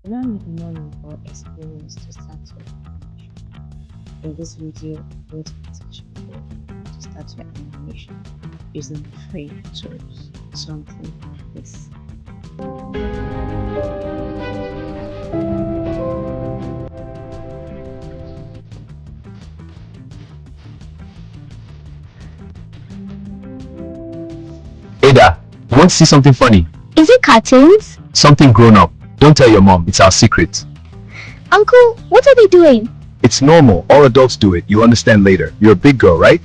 You don't need money or experience to start your animation. In this video, I'm going to teach you to start your animation using free tools, something like this. Ada, you want to see something funny? Is it cartoons? Something grown up. Don't tell your mom, it's our secret. Uncle, what are they doing? It's normal, all adults do it, you'll understand later. You're a big girl, right?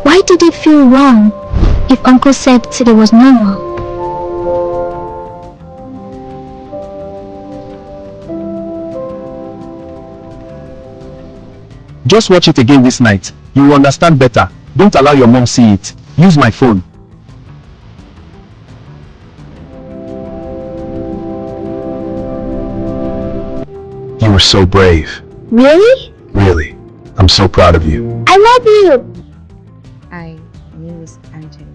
Why did it feel wrong if Uncle said today was normal? Just watch it again this night. You will understand better. Don't allow your mom see it. Use my phone. You were so brave. Really? Really. I'm so proud of you. I love you! Hi, my name is Angela.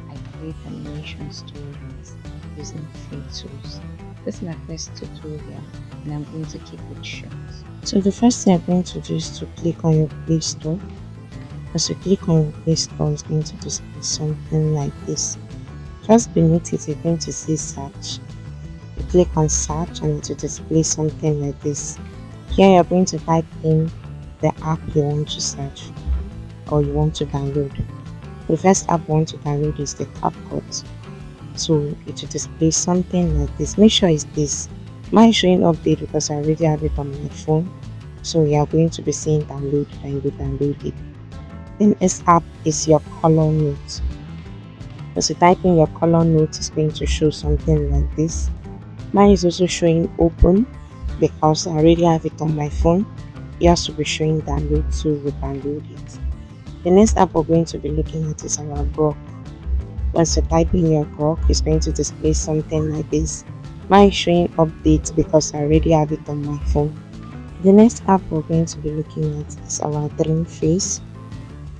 I create animation stories using free tools. This is my first tutorial and I'm going to keep it short. So the first thing I'm going to do is to click on your Play Store. As you click on your Play Store, it's going to display something like this. Just beneath it, you're going to see search. You click on search and it will display something like this. Here you're going to type in the app you want to search or you want to download. The first app you want to download is the CapCut. So it will display something like this. Make sure it's this. Mine is showing update because I already have it on my phone. So you are going to be seeing download and you download it. The next app is your color note. As you type in your color note, it's going to show something like this. Mine is also showing open because I already have it on my phone. Yours will be showing download, so we download it. The next app we're going to be looking at is our Grok. Once you type in your Grok, it's going to display something like this. Mine is showing update because I already have it on my phone. The next app we're going to be looking at is our Dreamface.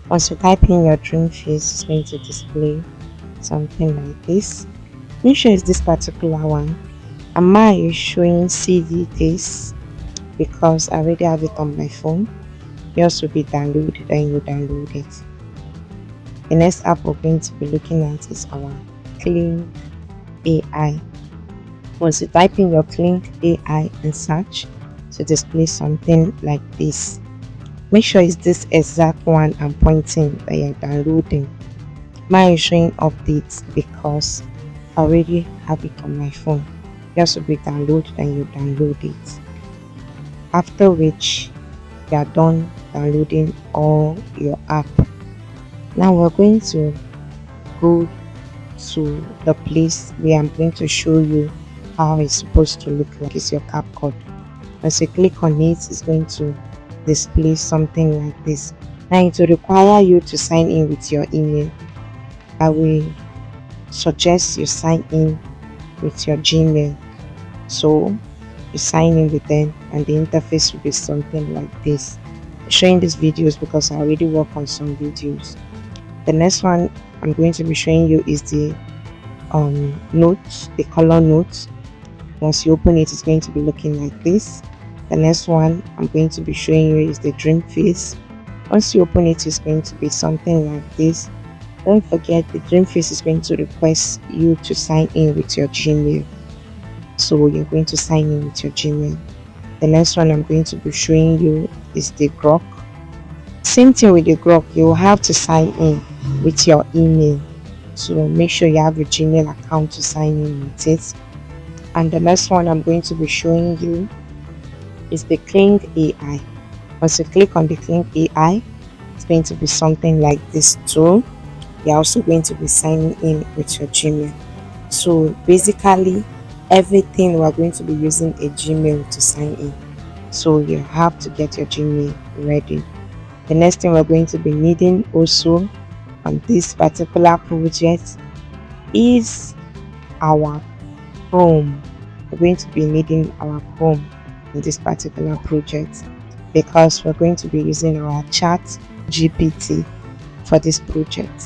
Once you type in your Dreamface, it's going to display something like this. Make sure it's this particular one. And mine is showing CD this because I already have it on my phone. Yours will be downloaded and you download it. The next app we're going to be looking at is our Kling AI. Once you type in your Kling AI and search, to display something like this. Make sure it's this exact one I'm pointing that you're downloading. Mine is showing updates because I already have it on my phone. Yours will be downloaded and you download it. After which you are done downloading all your app. Now we're going to go to the place where I'm going to show you how it's supposed to look like. It's your CapCut. As you click on it, it's going to display something like this. Now it will require you to sign in with your email. I will suggest you sign in with your Gmail. So you sign in with them and the interface will be something like this. I'm showing these videos because I already work on some videos. The next one I'm going to be showing you is the note, the color note. Once you open it, it's going to be looking like this. The next one I'm going to be showing you is the Dreamface. Once you open it, it's going to be something like this. Don't forget, the Dreamface is going to request you to sign in with your Gmail. So you're going to sign in with your Gmail. The next one I'm going to be showing you is the Grok. Same thing with the Grok, you will have to sign in with your email. So make sure you have your Gmail account to sign in with it. And the next one I'm going to be showing you is the Kling AI. Once you click on the Kling AI, it's going to be something like this too. You're also going to be signing in with your Gmail. So basically, everything we're going to be using a Gmail to sign in. So you have to get your Gmail ready. The next thing we're going to be needing also on this particular project is our Chrome. We're going to be needing our Chrome in this particular project because we're going to be using our Chat GPT for this project.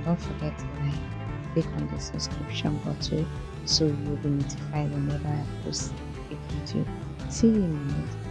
Don't forget to like, click on the subscription button so you'll be notified whenever I post a video. See you in the next